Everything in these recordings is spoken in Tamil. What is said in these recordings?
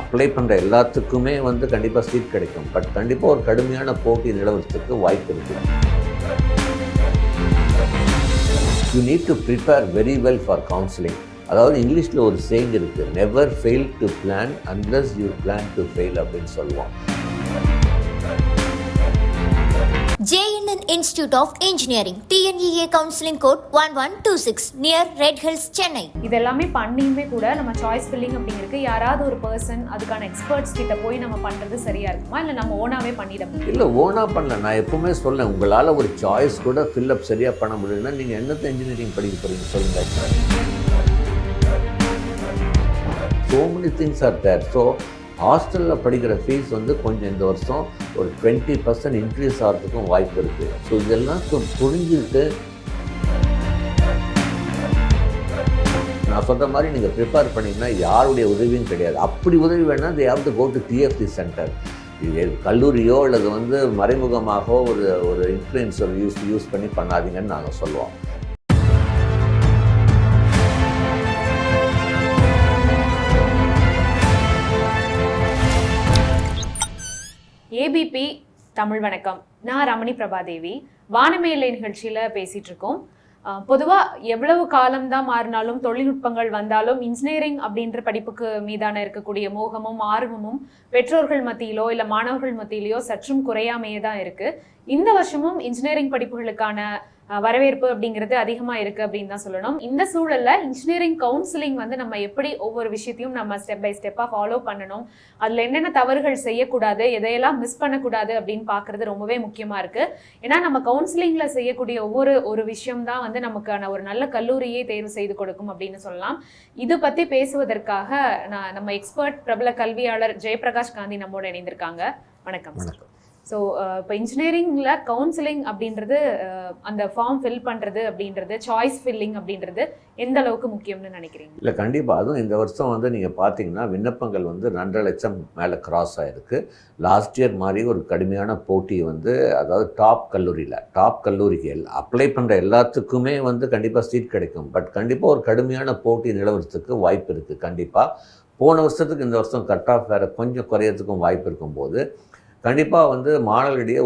அப்ளை பண்ணுற எல்லாத்துக்குமே வந்து கண்டிப்பாக சீட் கிடைக்கும். பட் கண்டிப்பாக ஒரு கடுமையான போட்டி நிலவரத்துக்கு வாய்ப்பு இருக்குது. You need to prepare very well for counselling. அதாவது இங்கிலீஷில் ஒரு சேயிங் இருக்குது, never fail to plan unless you plan to fail அப்படின்னு சொல்லுவோம். JNN Institute of Engineering, TNEA Counseling Code 1126 near Red Hills, Chennai. இதெல்லாமே பண்ணியுமே கூட நம்ம சாய்ஸ் ஃபில்லிங் அப்படிங்கிறது யாராவது ஒரு பர்சன் அதுக்கான எக்ஸ்பர்ட்ஸ் கிட்ட போய் நம்ம பண்ணுறது சரியா இருக்குமா, இல்லை நம்ம ஓனாவே பண்ணிட முடியும்? இல்லை, ஓனாக பண்ணல. நான் எப்பவுமே சொல்லேன், உங்களால் ஒரு சாய்ஸ் கூட ஃபில்அப் சரியாக பண்ண முடியும்னா நீங்கள் என்னத்தை இன்ஜினியரிங் படிக்க போகிறீங்க சொல்லுங்கள். So many things are there. So ஹாஸ்டலில் படிக்கிற ஃபீஸ் வந்து கொஞ்சம் இந்த வருஷம் ஒரு 20% இன்க்ரீஸ் ஆகிறதுக்கும் வாய்ப்பு இருக்குது. ஸோ இதெல்லாம் புரிஞ்சுக்கிட்டு நான் சொல்கிற மாதிரி நீங்கள் ப்ரிப்பேர் பண்ணிங்கன்னா யாருடைய உதவியும் கிடையாது. அப்படி உதவி வேணால் they have to go to TFT centre. கல்லூரியோ அல்லது வந்து மறைமுகமாக ஒரு இன்ஃப்ளூயன்சர் யூஸ் பண்ணி பண்ணாதீங்கன்னு நாங்கள் சொல்லுவோம். ஏபிபி தமிழ் வணக்கம். நான் ரமணி பிரபாதேவி. வானமேலை நிகழ்ச்சியில் பேசிகிட்டு இருக்கோம். பொதுவாக எவ்வளவு காலம்தான் மாறினாலும், தொழில்நுட்பங்கள் வந்தாலும், இன்ஜினியரிங் அப்படின்ற படிப்புக்கு மீதான இருக்கக்கூடிய மோகமும் ஆர்வமும் பெற்றோர்கள் மத்தியிலோ இல்லை மாணவர்கள் மத்தியிலையோ சற்றும் குறையாமையே தான் இருக்குது. இந்த வருஷமும் இன்ஜினியரிங் படிப்புகளுக்கான வரவேற்பு அப்படிங்கிறது அதிகமாக இருக்குது அப்படின்னு தான் சொல்லணும். இந்த சூழலில் இன்ஜினியரிங் கவுன்சிலிங் வந்து நம்ம எப்படி ஒவ்வொரு விஷயத்தையும் நம்ம ஸ்டெப் பை ஸ்டெப்பாக ஃபாலோ பண்ணணும், அதில் என்னென்ன தவறுகள் செய்யக்கூடாது, எதையெல்லாம் மிஸ் பண்ணக்கூடாது அப்படின்னு பார்க்குறது ரொம்பவே முக்கியமாக இருக்குது. ஏன்னா நம்ம கவுன்சிலிங்கில் செய்யக்கூடிய ஒரு விஷயம் தான் வந்து நமக்கான ஒரு நல்ல கல்லூரியை தேர்வு செய்து கொடுக்கும் அப்படின்னு சொல்லலாம். இது பற்றி பேசுவதற்காக நம்ம எக்ஸ்பர்ட் பிரபல கல்வியாளர் ஜெயபிரகாஷ் காந்தி நம்மோடு இணைந்திருக்காங்க. வணக்கம் சார். ஸோ இப்போ இன்ஜினியரிங்கில் கவுன்சிலிங் அப்படின்றது, அந்த ஃபார்ம் ஃபில் பண்ணுறது அப்படின்றது, சாய்ஸ் ஃபில்லிங் அப்படின்றது எந்த அளவுக்கு முக்கியம்னு நினைக்கிறீங்க? இல்லை, கண்டிப்பாக. அதுவும் இந்த வருஷம் வந்து நீங்கள் பார்த்தீங்கன்னா விண்ணப்பங்கள் வந்து 2.5 லட்சம் மேலே கிராஸ் ஆகிருக்கு. லாஸ்ட் இயர் மாதிரி ஒரு கடுமையான போட்டி வந்து, அதாவது டாப் கல்லூரிக்கு அப்ளை பண்ணுற எல்லாத்துக்குமே வந்து கண்டிப்பாக சீட் கிடைக்கும். பட் கண்டிப்பாக ஒரு கடுமையான போட்டி நிலவரத்துக்கு வாய்ப்பு இருக்குது. கண்டிப்பாக போன வருஷத்துக்கு இந்த வருஷம் கட் ஆஃப் வேறு கொஞ்சம் குறையறதுக்கும் வாய்ப்பு இருக்கும்போது கண்டிப்பாக வந்து மாணவர்களிடையே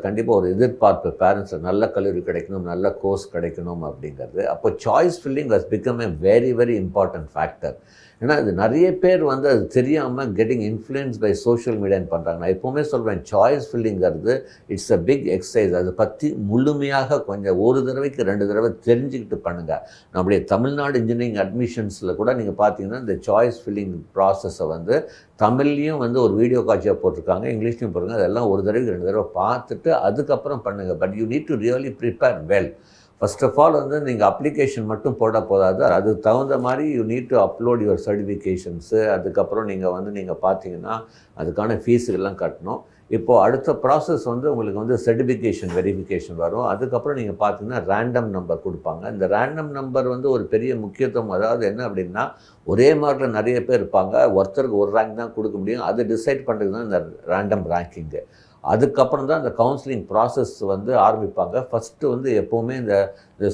கண்டிப்பாக ஒரு எதிர்பார்ப்பு, பேரண்ட்ஸ் நல்ல கல்லூரி கிடைக்கணும், நல்ல கோர்ஸ் கிடைக்கணும் அப்படிங்கிறது. அப்போ choice filling has become a very very important factor. ஏன்னா இது நிறைய பேர் வந்து அது தெரியாமல் கெட்டிங் இன்ஃப்ளூயன்ஸ் பை சோஷியல் மீடியான்னு பண்ணுறாங்க. நான் எப்போவுமே சொல்வேன், சாய்ஸ் ஃபில்லிங்கிறது இட்ஸ் அ பிக் எக்ஸசைஸ். அதை பற்றி முழுமையாக கொஞ்சம் ஒரு தடவைக்கு 2 தடவை தெரிஞ்சுக்கிட்டு பண்ணுங்கள். நம்முடைய தமிழ்நாடு இன்ஜினியரிங் அட்மிஷன்ஸில் கூட நீங்கள் பார்த்தீங்கன்னா இந்த சாய்ஸ் ஃபில்லிங் ப்ராசஸை வந்து தமிழ்லையும் வந்து ஒரு வீடியோ காட்சியாக போட்டிருக்காங்க, இங்கிலீஷ்லையும் போட்டிருக்காங்க. அதெல்லாம் ஒரு தடவைக்கு 2 தடவை பார்த்துட்டு அதுக்கப்புறம் பண்ணுங்கள். But you need to really prepare well. First of all வந்து நீங்கள் அப்ளிகேஷன் மட்டும் போட்டால் போதாது, அதுக்கு தகுந்த மாதிரி you need to upload your certifications. அதுக்கப்புறம் நீங்கள் பார்த்தீங்கன்னா அதுக்கான ஃபீஸுகள்லாம் கட்டணும். இப்போது அடுத்த ப்ராசஸ் வந்து உங்களுக்கு வந்து சர்டிஃபிகேஷன் வெரிஃபிகேஷன் வரும். அதுக்கப்புறம் நீங்கள் பார்த்தீங்கன்னா ரேண்டம் நம்பர் கொடுப்பாங்க. இந்த ரேண்டம் நம்பர் வந்து ஒரு பெரிய முக்கியத்துவம். அதாவது என்ன அப்படின்னா, ஒரே மார்க்கில் நிறைய பேர் இருப்பாங்க, ஒருத்தருக்கு ஒரு ரேங்க் தான் கொடுக்க முடியும். அது டிசைட் பண்ணுறது தான் இந்த ரேண்டம் ரேங்கிங்கு. அதுக்கப்புறம் தான் இந்த கவுன்சிலிங் ப்ராசஸ் வந்து ஆரம்பிப்பாங்க. ஃபஸ்ட்டு வந்து எப்போவுமே இந்த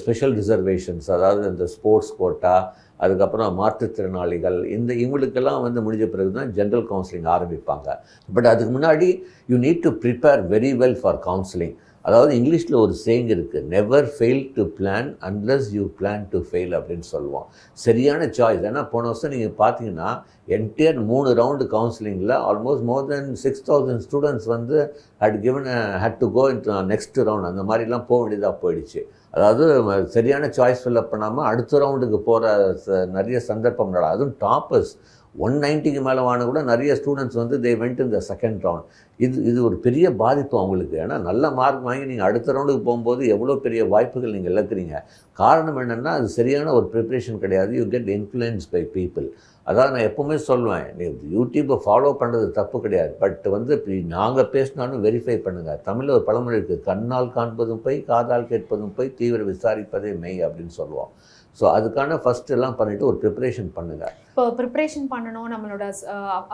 ஸ்பெஷல் ரிசர்வேஷன்ஸ், அதாவது இந்த ஸ்போர்ட்ஸ் கோட்டா, அதுக்கப்புறம் மாற்றுத்திறனாளிகள், இவங்களுக்கெல்லாம் வந்து முடிஞ்ச பிறகு தான் ஜென்ரல் கவுன்சிலிங் ஆரம்பிப்பாங்க. பட் அதுக்கு முன்னாடி you need to prepare very well for counselling. அதாவது இங்கிலீஷில் ஒரு சேயிங் இருக்குது, never fail to plan unless you plan to fail அப்படின்னு சொல்லுவோம். சரியான சாய்ஸ். ஏன்னா போன வருஷம் நீங்கள் பார்த்தீங்கன்னா என்டையர் 3 ரவுண்டு கவுன்சிலிங்கில் ஆல்மோஸ்ட் மோர் தென் 6,000 ஸ்டூடெண்ட்ஸ் வந்து had to go into next round. அந்த மாதிரிலாம் போக வேண்டியதாக போயிடுச்சு. அதாவது சரியான சாய்ஸ் ஃபில்அப் பண்ணாமல் அடுத்த ரவுண்டுக்கு போகிற நிறைய சந்தர்ப்பம் நடக்கும். அதுவும் டாப்பர்ஸ் 190க்கு மேலே வாங்க கூட நிறைய ஸ்டூடெண்ட்ஸ் வந்து they went in the second round. இது ஒரு பெரிய பாதிப்பு அவங்களுக்கு. ஏன்னா நல்ல மார்க் வாங்கி நீங்கள் அடுத்த ரவுண்டுக்கு போகும்போது எவ்வளோ பெரிய வாய்ப்புகள் நீங்கள் இழக்கிறீங்க. காரணம் என்னென்னா, அது சரியான ஒரு ப்ரிப்ரேஷன் கிடையாது. You get influence by people. அதாவது நான் எப்போவுமே சொல்லுவேன், நீ யூடியூப்பை ஃபாலோ பண்ணுறது தப்பு கிடையாது. பட் வந்து நாங்கள் பேசினாலும் வெரிஃபை பண்ணுங்கள். தமிழில் ஒரு பழமொழி இருக்குது, கண்ணால் காண்பதும் போய் காதால் கேட்பதும் போய் தீவிர விசாரிப்பதே மெய் அப்படின்னு சொல்லுவோம். ஸோ அதுக்கான ஃபஸ்ட் எல்லாம் பண்ணிவிட்டு ஒரு ப்ரிப்பரேஷன் பண்ணுங்கள். இப்போ ப்ரிப்பரேஷன் பண்ணணும், நம்மளோட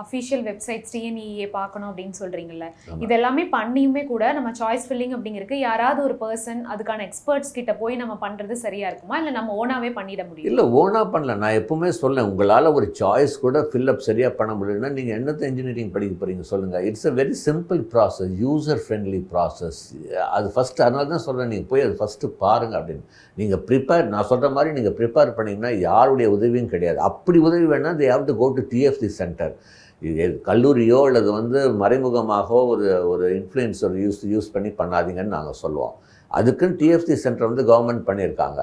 அஃபிஷியல் வெப்சைட்ஸ் டிஎன்இஏ பார்க்கணும் அப்படின்னு சொல்கிறீங்கல்ல, இது எல்லாமே பண்ணியுமே கூட நம்ம சாய்ஸ் ஃபில்லிங் அப்படிங்கிறதுக்கு யாராவது ஒரு பர்சன் அதுக்கான எக்ஸ்பர்ட்ஸ் கிட்ட போய் நம்ம பண்ணுறது சரியாக இருக்குமா, இல்லை நம்ம ஓனாகவே பண்ணிட முடியும்? இல்லை, ஓனாக பண்ணல. நான் எப்பவுமே சொல்லேன், உங்களால் ஒரு சாய்ஸ் கூட ஃபில்அப் சரியாக பண்ண முடியலன்னா நீங்கள் என்னத்தை இன்ஜினியரிங் படிக்க போகிறீங்க சொல்லுங்கள். It's a very simple process, user friendly process. அது ஃபஸ்ட்டு, அதனால தான் சொல்கிறேன், நீங்கள் போய் அது ஃபஸ்ட்டு பாருங்கள் அப்படின்னு. நீங்கள் நான் சொல்கிற மாதிரி நீங்கள் ப்ரிப்பேர் பண்ணிங்கன்னா யாருடைய உதவியும் கிடையாது. அப்படி உதவி வேணால் they have to go to TFC centre. கல்லூரியோ அல்லது மறைமுகமாக ஒரு இன்ஃப்ளூயன்சர் யூஸ் பண்ணி பண்ணாதீங்கன்னு நாங்கள் சொல்லுவோம். அதுக்குன்னு TFC சென்டர் கவர்மெண்ட் பண்ணியிருக்காங்க.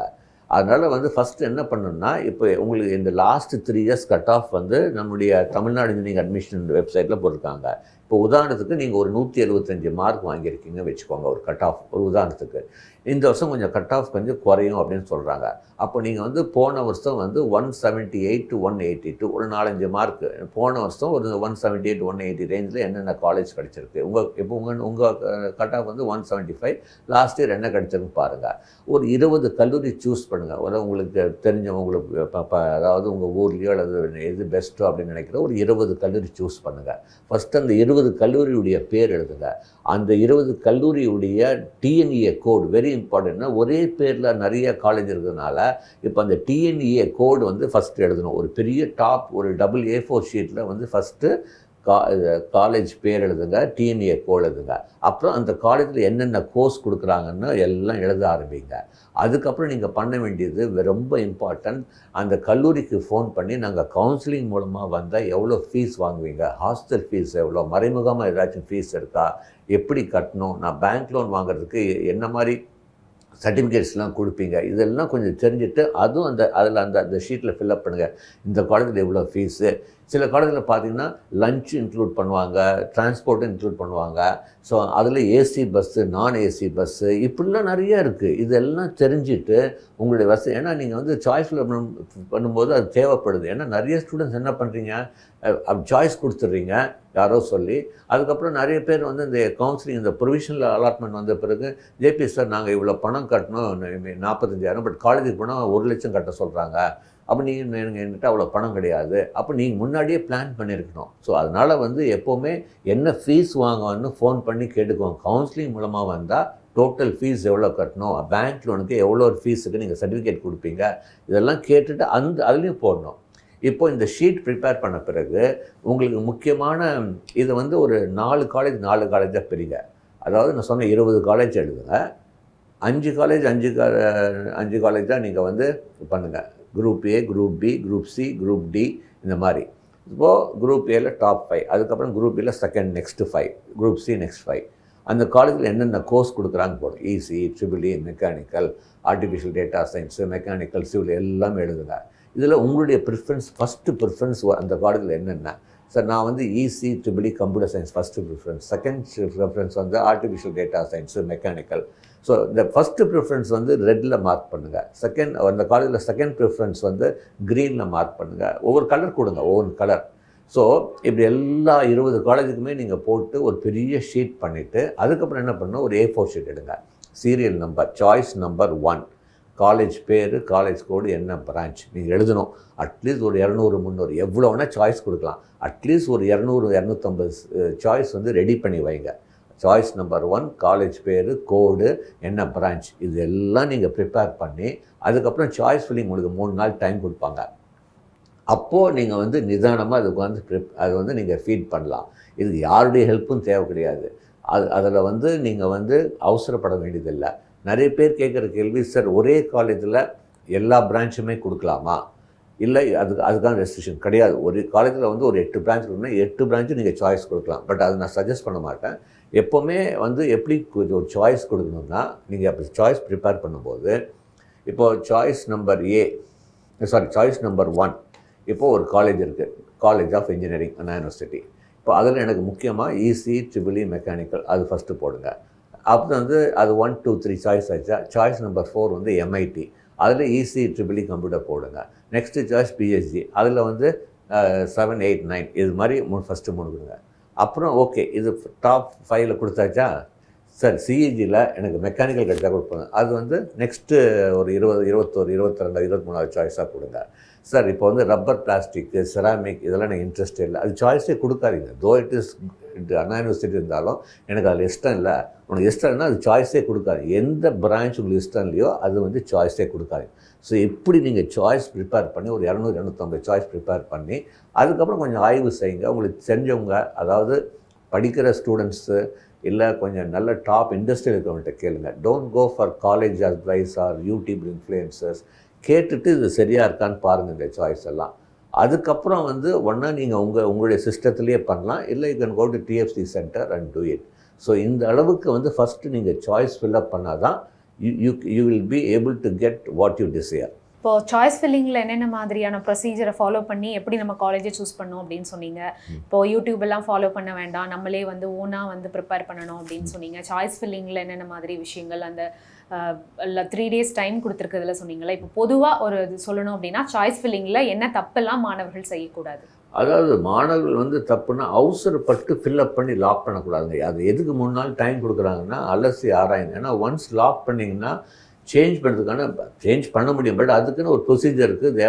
அதனால் ஃபஸ்ட்டு என்ன பண்ணணும்னா, இப்போ உங்களுக்கு இந்த லாஸ்ட் 3 இயர்ஸ் கட் ஆஃப் நம்முடைய தமிழ்நாடு இன்ஜினியரிங் அட்மிஷன் வெப்சைட்டில் போட்டிருக்காங்க. இப்போ உதாரணத்துக்கு நீங்கள் ஒரு 175 மார்க் வாங்கியிருக்கீங்க வச்சுக்கோங்க, ஒரு கட் ஆஃப். ஒரு உதாரணத்துக்கு இந்த வருஷம் கொஞ்சம் கட் ஆஃப் கொஞ்சம் குறையும் அப்படின்னு சொல்கிறாங்க. அப்போ நீங்கள் போன வருஷம் 178 to 182 ஒரு 4-5 மார்க்கு, போன வருஷம் ஒரு 178 to 180 ரேஞ்சில் என்னென்ன காலேஜ் கிடச்சிருக்கு. இப்போ உங்கள் கட் ஆஃப் 175, லாஸ்ட் இயர் என்ன கிடச்சிருக்குன்னு பாருங்கள். ஒரு 20 கல்லூரி சூஸ் பண்ணுங்கள். உங்களுக்கு தெரிஞ்சவங்களுக்கு அதாவது உங்கள் ஊர்லேயோ அல்லது எது பெஸ்ட்டோ அப்படின்னு நினைக்கிற ஒரு 20 கல்லூரி சூஸ் பண்ணுங்கள். ஃபஸ்ட்டு அந்த 20 கல்லூரியுடைய பேர் எழுதுங்க. அந்த 20 கல்லூரியுடைய டிஎன்இஏ கோடு வெரி இம்பார்ட்டன்ட்னா, ஒரே பேரில் நிறைய காலேஜ் இருக்கிறதுனால இப்போ அந்த டிஎன்இஏ கோடு ஃபஸ்ட்டு எழுதணும். ஒரு பெரிய டாப் ஒரு AA4 ஷீட்டில் ஃபஸ்ட்டு காலேஜ் பேர் எழுதுங்க, டிஎன்இஏ கோட் எழுதுங்க. அப்புறம் அந்த காலேஜில் என்னென்ன கோர்ஸ் கொடுக்குறாங்கன்னு எல்லாம் எழுத ஆரம்பிங்க. அதுக்கப்புறம் நீங்கள் பண்ண வேண்டியது ரொம்ப இம்பார்ட்டன்ட், அந்த கல்லூரிக்கு ஃபோன் பண்ணி நாங்கள் கவுன்சிலிங் மூலமாக வந்தால் எவ்வளோ ஃபீஸ் வாங்குவீங்க, ஹாஸ்டல் ஃபீஸ் எவ்வளோ, மறைமுகமாக ஏதாச்சும் ஃபீஸ் இருக்கா, எப்படி கட்டணும், நான் பேங்க் லோன் வாங்குறதுக்கு என்ன மாதிரி சர்டிஃபிகேட்ஸ்லாம் கொடுப்பீங்க, இதெல்லாம் கொஞ்சம் தெரிஞ்சுட்டு அதுவும் அந்த ஷீட்டில் ஃபில்அப் பண்ணுங்கள். இந்த காலேஜில் எவ்வளோ ஃபீஸு. சில காலேஜில் பார்த்தீங்கன்னா லஞ்ச் இன்க்ளூட் பண்ணுவாங்க, டிரான்ஸ்போர்ட்டும் இன்க்ளூட் பண்ணுவாங்க. ஸோ அதில் ஏசி பஸ்ஸு, நான் ஏசி பஸ்ஸு, இப்படிலாம் நிறையா இருக்குது. இதெல்லாம் தெரிஞ்சுட்டு உங்களுடைய வசதி, ஏன்னா நீங்கள் சாய்ஸ் பண்ணும்போது அது தேவைப்படுது. ஏன்னா நிறைய ஸ்டூடெண்ட்ஸ் என்ன பண்ணுறீங்க, சாய்ஸ் கொடுத்துட்றீங்க யாரோ சொல்லி. அதுக்கப்புறம் நிறைய பேர் இந்த கவுன்சிலிங், இந்த ப்ரொவிஷனல் அலாட்மெண்ட் வந்த பிறகு, ஜேபி சார் நாங்கள் இவ்வளோ பணம் கட்டணும் 45,000, பட் காலேஜுக்கு போனால் 1 லட்சம் கட்ட சொல்கிறாங்க. அப்போ நீங்கள் என்கிட்ட அவ்வளோ பணம் கிடையாது. அப்போ நீங்கள் முன்னாடியே பிளான் பண்ணியிருக்கணும். ஸோ அதனால் எப்போவுமே என்ன ஃபீஸ் வாங்கணும்னு ஃபோன் பண்ணி கேட்டுக்குவோம். கவுன்சிலிங் மூலமாக வந்தால் டோட்டல் ஃபீஸ் எவ்வளோ கட்டணும், பேங்க் லோனுக்கு எவ்வளோ ஃபீஸுக்கு நீங்கள் சர்டிஃபிகேட் கொடுப்பீங்க, இதெல்லாம் கேட்டுட்டு அதுலேயும் போடணும். இப்போ இந்த ஷீட் ப்ரிப்பேர் பண்ண பிறகு உங்களுக்கு முக்கியமான இது ஒரு 4 காலேஜாக பிரிங்க. அதாவது நான் சொன்ன 20 காலேஜ் எழுதுங்க. 5 காலேஜாக நீங்கள் பண்ணுங்கள். Group A, group B, group C, group D, இந்த மாதிரி. இப்போது குரூப் ஏல டாப் 5, அதுக்கப்புறம் குரூப் பியில் second next 5, group C next 5. அந்த காலேஜில் என்னென்ன கோர்ஸ் கொடுக்குறாங்க போடும். EC, triple E, mechanical, artificial data science, mechanical, civil எல்லாம் எழுதுங்க. இதில் உங்களுடைய ஃபஸ்ட்டு ப்ரிஃபரன்ஸ் அந்த காலேஜில் என்னென்ன. சார் நான் EC, triple E, computer science first preference, second preference artificial data science, mechanical. So இந்த ஃபஸ்ட்டு ப்ரிஃபரன்ஸ் ரெட்டில் மார்க் பண்ணுங்கள். அந்த காலேஜில் செகண்ட் ப்ரிஃபரன்ஸ் க்ரீனில் மார்க் பண்ணுங்கள். ஒவ்வொரு கலர் கொடுங்க, ஒவ்வொரு கலர். ஸோ இப்படி எல்லா 20 காலேஜுக்குமே நீங்கள் போட்டு ஒரு பெரிய ஷீட் பண்ணிவிட்டு, அதுக்கப்புறம் என்ன பண்ணணும், ஒரு A4 ஷீட் எடுங்க. Serial number, choice number 1, college பேர், காலேஜ் கோடு, என்ன பிரான்ச் நீங்கள் எழுதணும். அட்லீஸ்ட் ஒரு 200, 300 எவ்வளோ வேணால் சாய்ஸ் கொடுக்கலாம். அட்லீஸ்ட் ஒரு 200, 250 சாய்ஸ் ரெடி பண்ணி வைங்க. சாய்ஸ் நம்பர் 1, காலேஜ் பேர், கோடு, என்ன பிரான்ச், இது எல்லாம் நீங்கள் ப்ரிப்பேர் பண்ணி, அதுக்கப்புறம் சாய்ஸ் ஃபில்லிங் உங்களுக்கு 3 நாள் டைம் கொடுப்பாங்க. அப்போது நீங்கள் நிதானமாக அது நீங்கள் ஃபீட் பண்ணலாம். இது யாருடைய ஹெல்ப்பும் தேவை கிடையாது. அதில் நீங்கள் அவசரப்பட வேண்டியதில்லை. நிறைய பேர் கேட்குற கேள்வி, சார் ஒரே காலேஜில் எல்லா பிரான்ச்சுமே கொடுக்கலாமா? இல்லை, அதுக்கான ரெஸ்ட்ரிக்ஷன் கிடையாது. ஒரு காலேஜில் ஒரு 8 பிரான்ச் இருக்குன்னா 8 பிரான்ச்சும் நீங்கள் சாய்ஸ் கொடுக்கலாம். பட் அதை நான் சஜஸ்ட் பண்ண மாட்டேன். எப்போவுமே எப்படி ஒரு சாய்ஸ் கொடுக்கணுன்னா, நீங்கள் அப்படி சாய்ஸ் ப்ரிப்பேர் பண்ணும்போது, இப்போது சாய்ஸ் நம்பர் 1, இப்போது ஒரு காலேஜ் இருக்குது, college of engineering, Anna university. இப்போ அதில் எனக்கு முக்கியமாக இசி, ட்ரிபிள் இ, மெக்கானிக்கல், அது ஃபஸ்ட்டு போடுங்க. அப்புறம் அது 1, 2, 3 சாய்ஸ் ஆச்சா. சாய்ஸ் நம்பர் 4 MIT, அதில் இசி, ட்ரிபிள் இ, கம்ப்யூட்டர் போடுங்க. நெக்ஸ்ட்டு சாய்ஸ் பிஹெச்டி, அதில் 7, 8, 9 இது மாதிரி ஃபஸ்ட்டு 3 கொடுங்க. அப்புறம் ஓகே, இது டாப் 5ல் கொடுத்தாச்சா. சார் சிஇஜியில் எனக்கு மெக்கானிக்கல் கிடைச்சா கொடுப்பேன், அது வந்து நெக்ஸ்ட்டு ஒரு 20, 21, 22, 23 சாய்ஸாக கொடுங்க. சார் இப்போ வந்து ரப்பர், பிளாஸ்டிக்கு, செராமிக் இதெல்லாம் எனக்கு இன்ட்ரெஸ்ட் இல்லை, அது சாய்ஸே கொடுக்காதீங்க. Though it is Anna university இருந்தாலும் எனக்கு அதில் இஷ்டம் இல்லை, உனக்கு இஷ்டம் இல்லைன்னா அது சாய்ஸே கொடுக்காது. எந்த பிரான்ச் உங்களுக்கு இஷ்டம் இல்லையோ அது வந்து சாய்ஸே கொடுக்காது. ஸோ எப்படி நீங்கள் சாய்ஸ் ப்ரிப்பேர் பண்ணி ஒரு 200, 250 சாய்ஸ் ப்ரிப்பேர் பண்ணி அதுக்கப்புறம் கொஞ்சம் ஆய்வு செய்யுங்க. உங்களுக்கு தெரிஞ்சவங்க, அதாவது படிக்கிற ஸ்டூடெண்ட்ஸு இல்லை கொஞ்சம் நல்ல டாப் இண்டஸ்ட்ரியில் இருக்கிறவங்கள்ட்ட கேளுங்க. Don't go for college advice or YouTube influencers. கேட்டுட்டு இது சரியாக இருக்கான்னு பாருங்கள் இந்த சாய்ஸ் எல்லாம். அதுக்கப்புறம் வந்து ஒன்றா நீங்கள் உங்களுடைய சிஸ்டத்துலேயே பண்ணலாம், இல்லை you can go to TFC centre and do it. So இந்த அளவுக்கு வந்து ஃபஸ்ட்டு நீங்கள் சாய்ஸ் ஃபில்அப் பண்ணால் தான் you will be able to get what you desire. இப்போ சாய்ஸ் ஃபில்லிங்கில் என்னென்ன மாதிரியான ப்ரொசீஜரை ஃபாலோ பண்ணி எப்படி நம்ம காலேஜை சூஸ் பண்ணணும் அப்படின்னு சொன்னீங்க. இப்போ யூடியூப் எல்லாம் ஃபாலோ பண்ண வேண்டாம், நம்மளே வந்து ஓனாக வந்து ப்ரிப்பேர் பண்ணணும் அப்படின்னு சொன்னீங்க. சாய்ஸ் ஃபில்லிங்கில் என்னென்ன மாதிரி விஷயங்கள் அந்த 3 days டைம் கொடுத்துருக்கிறதுல சொன்னீங்களா. இப்போ பொதுவாக ஒரு இது சொல்லணும் அப்படின்னா சாய்ஸ் ஃபில்லிங்கில் என்ன தப்பெல்லாம் மாணவர்கள் செய்யக்கூடாது? அதாவது மாணவர்கள் வந்து தப்புன்னா அவசரப்பட்டு ஃபில்அப் பண்ணி லாக் பண்ணக்கூடாதுங்க. அது எதுக்கு முன்னாள் டைம் கொடுக்குறாங்கன்னா அலசி ஆராயுங்க. ஏன்னா ஒன்ஸ் லாக் பண்ணிங்கன்னா சேஞ்ச் பண்ண முடியும், பட் அதுக்குன்னு ஒரு ப்ரொசீஜர் இருக்குது. They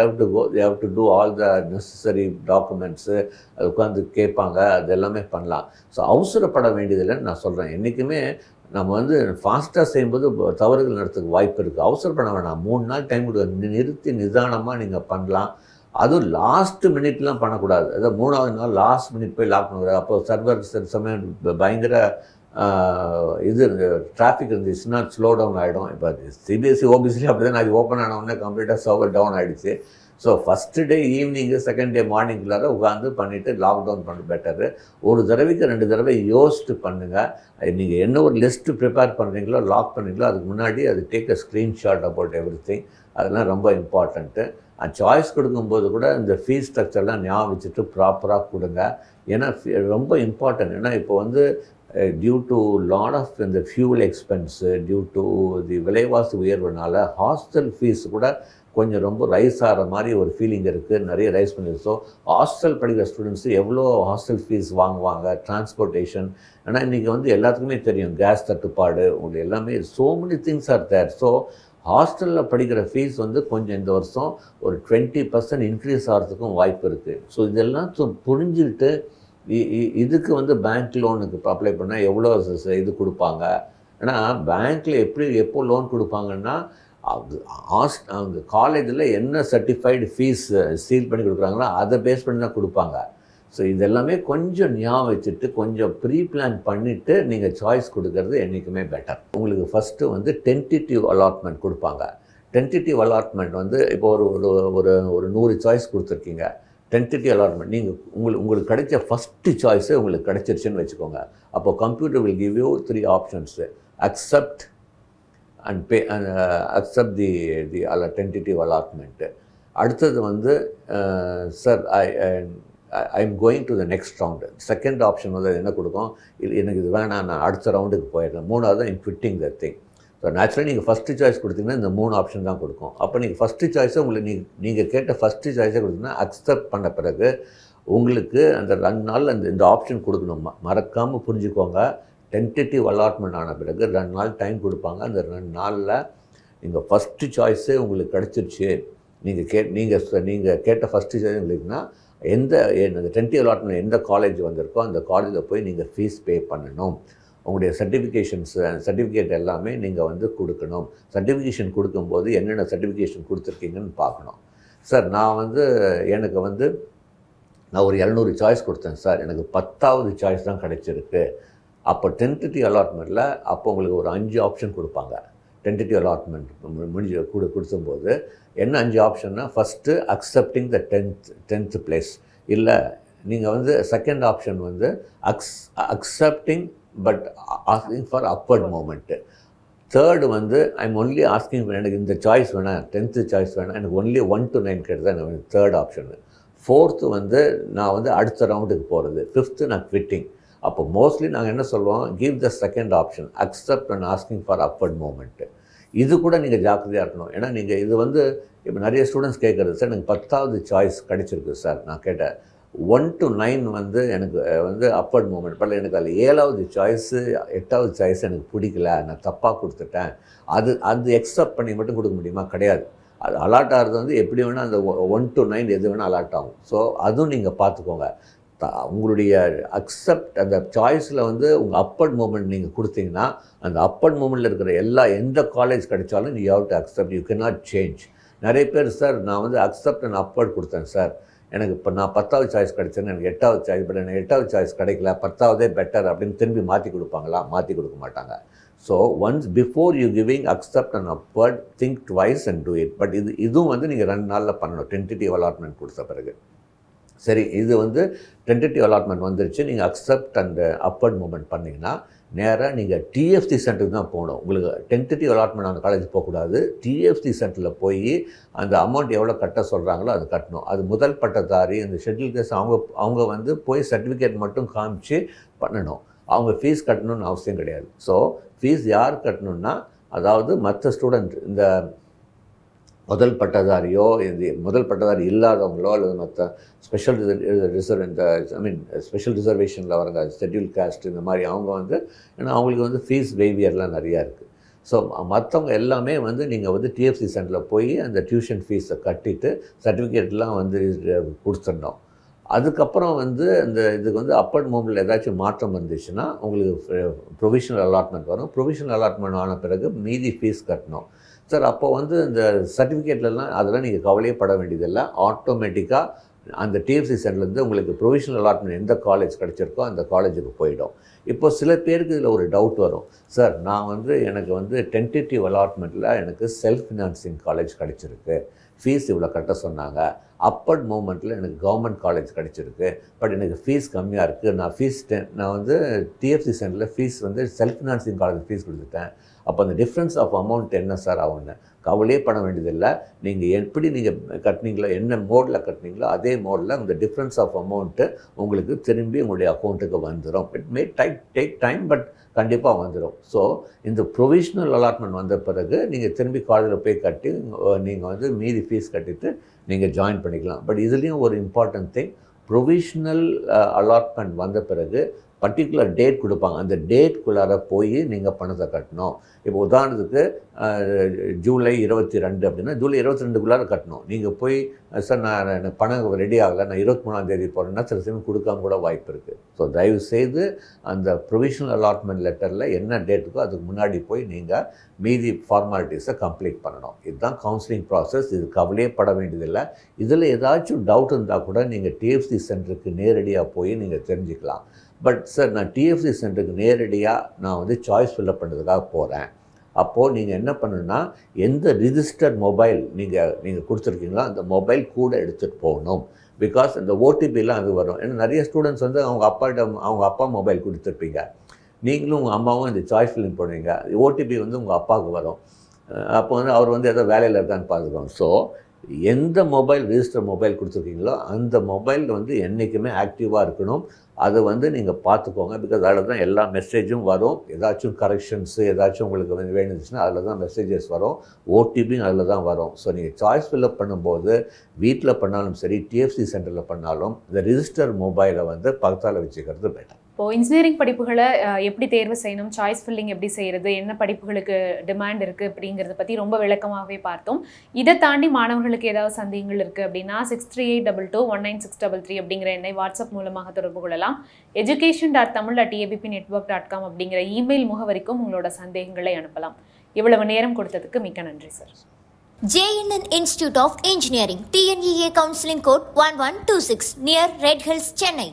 have to do all the necessary documents, அது உட்காந்து கேட்பாங்க, அது எல்லாமே பண்ணலாம். ஸோ அவசரப்பட வேண்டியதில்லைன்னு நான் சொல்கிறேன். என்றைக்குமே நம்ம வந்து ஃபாஸ்ட்டாக செய்யும்போது தவறுகள் நடத்துக்கு வாய்ப்பு இருக்குது. அவசரப்பட வேணாம். 3 நாள் டைம் கொடுக்க, நிறுத்தி நிதானமாக நீங்கள் பண்ணலாம். அதுவும் லாஸ்ட்டு மினிட்லாம் பண்ணக்கூடாது. அதாவது 3வது நாள் லாஸ்ட் மினிட் போய் லாக் பண்ணக்கூடாது. அப்போ சர்வர் சமயம் பயங்கர இது டிராஃபிக் இருந்துச்சுன்னா ஸ்லோ டவுன் ஆகிடும். இப்போ சிபிஎஸ்சி ஓபிஎஸ்சி அப்படி தான், அது ஓப்பன் ஆனவுடனே கம்ப்ளீட்டாக சர்வர் டவுன் ஆகிடுச்சு. ஸோ ஃபஸ்ட்டு டே ஈவினிங்கு, செகண்ட் டே மார்னிங்குள்ளார உட்காந்து பண்ணிவிட்டு லாக்டவுன் பண்ண பெட்டரு. ஒரு தடவைக்கு 2 தடவை யோசிச்சுட்டு பண்ணுங்கள். நீங்கள் என்ன ஒரு லிஸ்ட்டு ப்ரிப்பேர் பண்ணுறீங்களோ, லாக் பண்ணுறீங்களோ, அதுக்கு முன்னாடி அது take a screenshot about everything. அதெல்லாம் ரொம்ப இம்பார்ட்டண்ட்டு. சாய்ஸ் கொடுக்கும்போது கூட இந்த ஃபீஸ் ஸ்ட்ரக்சர்லாம் ஞாபகம் வச்சுட்டு ப்ராப்பராக கொடுங்க. ஏன்னா ரொம்ப இம்பார்ட்டன்ட். ஏன்னா இப்போ வந்து டியூ டு லாட் ஆஃப் இந்த fuel expense, due to the விலைவாசி உயர்வுனால ஹாஸ்டல் ஃபீஸ் கூட கொஞ்சம் ரொம்ப ரைஸ் ஆகிற மாதிரி ஒரு ஃபீலிங் இருக்குது. நிறைய ரைஸ் பண்ணிருக்கு. ஸோ ஹாஸ்டல் படிக்கிற ஸ்டூடெண்ட்ஸு எவ்வளோ ஹாஸ்டல் ஃபீஸ் வாங்குவாங்க, டிரான்ஸ்போர்ட்டேஷன். ஏன்னா இன்றைக்கி வந்து எல்லாத்துக்குமே தெரியும் கேஸ் தட்டுப்பாடு, உங்களுக்கு எல்லாமே so many things are there. So ஹாஸ்டலில் படிக்கிற ஃபீஸ் வந்து கொஞ்சம் இந்த வருஷம் ஒரு 20% இன்க்ரீஸ் ஆகிறதுக்கும் வாய்ப்பு இருக்குது. ஸோ இதெல்லாம் புரிஞ்சுக்கிட்டு இதுக்கு வந்து பேங்க் லோனுக்கு அப்ளை பண்ணால் எவ்வளோ இது கொடுப்பாங்க. ஏன்னா பேங்க்கில் எப்போ லோன் கொடுப்பாங்கன்னா அவங்க காலேஜில் என்ன சர்டிஃபைடு ஃபீஸ் சீல் பண்ணி கொடுக்குறாங்களோ அதை பேஸ் பண்ணி தான் கொடுப்பாங்க. ஸோ இதெல்லாமே கொஞ்சம் ஞாபகம் வச்சுட்டு கொஞ்சம் ப்ரீ பிளான் பண்ணிவிட்டு நீங்கள் சாய்ஸ் கொடுக்கறது என்றைக்குமே பெட்டர். உங்களுக்கு ஃபஸ்ட்டு வந்து டென்டேட்டிவ் அலாட்மெண்ட் கொடுப்பாங்க. டென்டேட்டிவ் அலாட்மெண்ட் வந்து இப்போ ஒரு 100 சாய்ஸ் கொடுத்துருக்கீங்க. டென்டேட்டிவ் அலாட்மெண்ட் நீங்கள் உங்களுக்கு கிடைச்ச ஃபஸ்ட்டு சாய்ஸு உங்களுக்கு கிடைச்சிருச்சுன்னு வச்சுக்கோங்க. அப்போ computer will give you 3 options: accept and pay, accept the tentative allotment. அடுத்தது வந்து sir I am going to the next round. Second option வந்து என்ன கொடுக்கும், எனக்கு இது வேணாம், நான் அடுத்த ரவுண்டுக்கு போயிடுறேன். 3வது I'm quitting the thing. So naturally நீங்கள் ஃபஸ்ட்டு சாய்ஸ் கொடுத்தீங்கன்னா இந்த 3 ஆப்ஷன் தான் கொடுக்கும். அப்போ நீங்கள் ஃபஸ்ட்டு சாய்ஸை உங்களுக்கு நீங்கள் கேட்ட ஃபஸ்ட்டு சாய்ஸை கொடுத்தீங்கன்னா அக்செப்ட் பண்ண பிறகு உங்களுக்கு அந்த 2 நாள் இந்த ஆப்ஷன் கொடுக்கணும். மறக்காமல் புரிஞ்சுக்கோங்க. டென்டேட்டிவ் அலாட்மெண்ட் ஆன பிறகு 2 நாள் டைம் கொடுப்பாங்க. அந்த 2 நாளில் நீங்கள் ஃபஸ்ட்டு சாய்ஸே உங்களுக்கு கிடச்சிருச்சு, நீங்கள் கேட்ட ஃபஸ்ட்டு சாய்ஸ் உங்களுக்குன்னா அந்த டென்டேட்டிவ் அலாட்மெண்ட் எந்த காலேஜ் வந்திருக்கோ அந்த காலேஜில் போய் நீங்கள் ஃபீஸ் பே பண்ணணும். உங்களுடைய சர்டிஃபிகேட் எல்லாமே நீங்கள் வந்து கொடுக்கணும். சர்டிஃபிகேஷன் கொடுக்கும்போது என்னென்ன சர்டிஃபிகேஷன் கொடுத்துருக்கீங்கன்னு பார்க்கணும். சார் எனக்கு நான் ஒரு 200 சாய்ஸ் கொடுத்தேன் சார், எனக்கு 10வது சாய்ஸ் தான் கிடைச்சிருக்கு. அப்போ டென்டேட்டிவ் அலாட்மெண்ட்டில் அப்போ உங்களுக்கு ஒரு 5 ஆப்ஷன் கொடுப்பாங்க. டென்டேட்டிவ் அலாட்மெண்ட் கொடுக்கும்போது என்ன 5 ஆப்ஷன்னா, first accepting the 10th place. இல்லை நீங்கள் வந்து செகண்ட் ஆப்ஷன் வந்து accepting but asking for upward movement. Third வந்து ஐம் ஒன்லி ஆஸ்கிங், எனக்கு இந்த சாய்ஸ் வேணாம், 10th சாய்ஸ் வேணாம், எனக்கு ஒன்லி 1 to 9 கிடையாது, எனக்கு தேர்ட் ஆப்ஷனு. ஃபோர்த்து வந்து நான் அடுத்த ரவுண்டுக்கு போகிறது. ஃபிஃப்த்து நான் குவிட்டிங். அப்போ மோஸ்ட்லி நாங்கள் என்ன சொல்லுவோம், give the second option, accept and asking for upward movement. இது கூட நீங்கள் ஜாக்கிரதையாக இருக்கணும். ஏன்னா நீங்கள் இது இப்போ நிறைய ஸ்டூடெண்ட்ஸ் கேட்குறது, சார் எனக்கு 10வது சாய்ஸ் கிடைச்சிருக்கு சார், நான் கேட்டேன் 1 to 9 வந்து எனக்கு வந்து அப்பர்ட் மூமெண்ட். பட் எனக்கு அதில் 7வது சாய்ஸு 8வது சாய்ஸ் எனக்கு பிடிக்கல, நான் தப்பாக கொடுத்துட்டேன், அது எக்ஸப்ட் பண்ணி மட்டும் கொடுக்க முடியுமா? கிடையாது. அது அலாட் ஆகிறது வந்து எப்படி வேணால் அந்த 1 to 9 எது வேணால் அலாட் ஆகும். ஸோ அதுவும் நீங்கள் பார்த்துக்கோங்க. உங்களுடைய அக்செப்ட் அந்த சாய்ஸில் வந்து உங்கள் அப்பர்ட் மூமெண்ட் நீங்கள் கொடுத்தீங்கன்னா அந்த அப்பர்ட் மூமெண்ட்டில் இருக்கிற எந்த காலேஜ் கிடைச்சாலும் you have to accept, you can not change. நிறைய பேர் சார் நான் வந்து அக்செப்ட் அண்ட் அப்பர்ட் கொடுத்தேன் சார், எனக்கு இப்போ நான் 10வது சாய்ஸ் கிடைச்சேன்னு எனக்கு 8வது சாய்ஸ், பட் எனக்கு 8வது சாய்ஸ் கிடைக்கல, 10வதே பெட்டர் அப்படின்னு திரும்பி மாற்றி கொடுப்பாங்களா? மாற்றி கொடுக்க மாட்டாங்க. So once before you giving accept and அப்பர்ட் think twice and do it. But இதுவும் வந்து நீங்கள் 2 நாளில் பண்ணணும், டென்டேட்டிவ் அலாட்மெண்ட் கொடுத்த பிறகு. சரி, இது வந்து டென்டேட்டிவ் அலாட்மெண்ட் வந்துருச்சு, நீங்கள் அக்செப்ட் அண்ட் அப்பர்ட் மூமெண்ட் பண்ணிங்கன்னா நேராக நீங்கள் டிஎஃப்சி சென்டருக்கு தான் போகணும். உங்களுக்கு டென்டேட்டிவ் அலாட்மெண்ட் அந்த காலேஜ் போகக்கூடாது. டிஎஃப்சி சென்டரில் போய் அந்த அமௌண்ட் எவ்வளோ கட்ட சொல்கிறாங்களோ அது கட்டணும். அது முதல் பட்டதாரி இந்த ஷெட்யூல் கேஸ் அவங்க வந்து போய் சர்டிஃபிகேட் மட்டும் காமிச்சு பண்ணணும். அவங்க ஃபீஸ் கட்டணும்னு அவசியம் கிடையாது. ஸோ ஃபீஸ் யார் கட்டணுன்னா, அதாவது மற்ற ஸ்டூடெண்ட் இந்த முதல் பட்டதாரியோ முதல் பட்டதாரி இல்லாதவங்களோ அல்லது மற்ற ஸ்பெஷல் ரிசர்வேஷனில் வரங்க ஷெட்யூல் காஸ்ட் இந்த மாதிரி அவங்க வந்து, ஏன்னா அவங்களுக்கு வந்து ஃபீஸ் வேவியர்லாம் நிறையா இருக்குது. ஸோ மற்றவங்க எல்லாமே வந்து நீங்கள் வந்து டிஎஃப்சி சென்டரில் போய் அந்த டியூஷன் ஃபீஸை கட்டிட்டு சர்டிஃபிகேட்லாம் வந்து கொடுத்துடணும். அதுக்கப்புறம் வந்து இதுக்கு வந்து அப்பர்ட் மூமெண்ட்டில் ஏதாச்சும் மாற்றம் வந்துச்சுன்னா உங்களுக்கு ப்ரொவிஷனல் அலாட்மெண்ட் வரும். ப்ரொவிஷனல் அலாட்மெண்ட் ஆன பிறகு மீதி ஃபீஸ் கட்டணும். சார் அப்போ வந்து இந்த சர்டிஃபிகேட்லலாம் அதெல்லாம் நீங்கள் கவலையே பட வேண்டியதில்லை. ஆட்டோமேட்டிக்காக அந்த டிஎஃப்சி சென்டர்லேருந்து உங்களுக்கு ப்ரொவிஷனல் அலாட்மெண்ட் எந்த காலேஜ் கிடச்சிருக்கோ அந்த காலேஜுக்கு போயிடும். இப்போ சில பேருக்கு இதில் ஒரு டவுட் வரும், சார் நான் வந்து எனக்கு வந்து டென்டேட்டிவ் அலாட்மெண்ட்டில் எனக்கு செல்ஃப் ஃபினான்சிங் காலேஜ் கிடச்சிருக்கு, ஃபீஸ் இவ்வளோ கட்ட சொன்னாங்க, அப்பர்ட் மூமெண்ட்டில் எனக்கு கவர்மெண்ட் காலேஜ் கிடச்சிருக்கு, பட் எனக்கு ஃபீஸ் கம்மியாக இருக்குது, நான் வந்து டிஎஃப்சி சென்டரில் ஃபீஸ் வந்து செல்ஃப் ஃபினான்சிங் காலேஜ் ஃபீஸ் கொடுத்துட்டேன், அப்போ அந்த டிஃப்ரென்ஸ் ஆஃப் அமௌண்ட் என்ன சார் ஆகுன்னு கவலையே பண்ண வேண்டியதில்லை. நீங்கள் எப்படி நீங்கள் கட்டினீங்களோ, என்ன மோடில் கட்டினீங்களோ அதே மோடில் அந்த டிஃப்ரென்ஸ் ஆஃப் அமௌண்ட்டு உங்களுக்கு திரும்பி உங்களுடைய அக்கௌண்ட்டுக்கு வந்துடும். It may take time, but கண்டிப்பாக வந்துடும். ஸோ இந்த ப்ரொவிஷ்னல் அலாட்மெண்ட் வந்த பிறகு நீங்கள் திரும்பி காலேஜில் போய் கட்டி நீங்கள் வந்து மீதி ஃபீஸ் கட்டிட்டு நீங்கள் ஜாயின் பண்ணிக்கலாம். பட் இதுலேயும் ஒரு இம்பார்ட்டன்ட் திங், ப்ரொவிஷ்னல் அலாட்மெண்ட் வந்த பிறகு பர்டிகுலர் டேட் கொடுப்பாங்க. அந்த டேட்குள்ளார போய் நீங்கள் பணத்தை கட்டணும். இப்போ உதாரணத்துக்கு ஜூலை 22 அப்படின்னா ஜூலை 22க்குள்ளார கட்டணும். நீங்கள் போய் சார் நான் பணம் ரெடி ஆகலை, நான் 23ஆம் தேதி போகிறேன்னா சில சமயம் கொடுக்காம கூட வாய்ப்பு இருக்குது. ஸோ தயவுசெய்து அந்த ப்ரொவிஷனல் அலாட்மெண்ட் லெட்டரில் என்ன டேட்டுக்கோ அதுக்கு முன்னாடி போய் நீங்கள் மீதி ஃபார்மாலிட்டிஸை கம்ப்ளீட் பண்ணணும். இதுதான் கவுன்சிலிங் ப்ராசஸ். இது கவலையே பட வேண்டியதில்லை. இதில் ஏதாச்சும் டவுட் இருந்தால் கூட நீங்கள் டிஎஃப்சி சென்டருக்கு நேரடியாக போய் நீங்கள் தெரிஞ்சுக்கலாம். பட் சார் நான் டிஎஃப்சி சென்டருக்கு நேரடியாக நான் வந்து சாய்ஸ் ஃபில்அப் பண்ணுறதுக்காக போகிறேன், அப்போது நீங்கள் என்ன பண்ணணுன்னா எந்த ரிஜிஸ்டர்ட் மொபைல் நீங்கள் கொடுத்துருக்கீங்களோ அந்த மொபைல் கூட எடுத்துகிட்டு போகணும். பிகாஸ் இந்த ஓடிபிலாம் அது வரும். ஏன்னா நிறைய ஸ்டூடெண்ட்ஸ் வந்து அவங்க அப்பா மொபைல் கொடுத்துருப்பீங்க, நீங்களும் உங்கள் அம்மாவும் இந்த சாய்ஸ் ஃபில்லிங் பண்ணுவீங்க, ஓடிபி வந்து உங்கள் அப்பாவுக்கு வரும். அப்போ வந்து அவர் வந்து ஏதோ வேலையில் இருக்கான்னு பார்த்துக்கோங்க. ஸோ எந்த மொபைல் ரிஜிஸ்டர் மொபைல் கொடுத்துருக்கீங்களோ அந்த மொபைல் வந்து என்றைக்குமே ஆக்டிவாக இருக்கணும். அதை வந்து நீங்கள் பார்த்துக்கோங்க. பிகாஸ் அதில் தான் எல்லா மெசேஜும் வரும். ஏதாச்சும் கரெக்ஷன்ஸு ஏதாச்சும் உங்களுக்கு வந்து வேணுச்சுன்னா அதில் தான் மெசேஜஸ் வரும். ஓடிபியும் அதில் தான் வரும். ஸோ நீங்கள் சாய்ஸ் ஃபில்அப் பண்ணும்போது வீட்டில் பண்ணாலும் சரி, டிஎஃப்சி சென்டரில் பண்ணாலும் இந்த ரிஜிஸ்டர் மொபைலை வந்து பக்கத்தால் வச்சுக்கிறது பெட்டர். இப்போது இன்ஜினியரிங் படிப்புகளை எப்படி தேர்வு செய்யணும், சாய்ஸ் ஃபில்லிங் எப்படி செய்கிறது, என்ன படிப்புகளுக்கு டிமாண்ட் இருக்குது அப்படிங்கிறத பற்றி ரொம்ப விளக்கமாகவே பார்த்தோம். இதை தாண்டி மாணவர்களுக்கு ஏதாவது சந்தேகங்கள் இருக்குது அப்படின்னா 6382219633 அப்படிங்கிற எண்ணை வாட்ஸ்அப் மூலமாக தொடர்பு கொள்ளலாம். education.tamil@abpnetwork.com அப்படிங்கிற இமெயில் முகவரிக்கும் உங்களோட சந்தேகங்களை அனுப்பலாம். இவ்வளவு நேரம் கொடுத்ததுக்கு மிக்க நன்றி sir. JNN Institute of Engineering, TNEA Counseling Code 1126, near Red Hills, Chennai.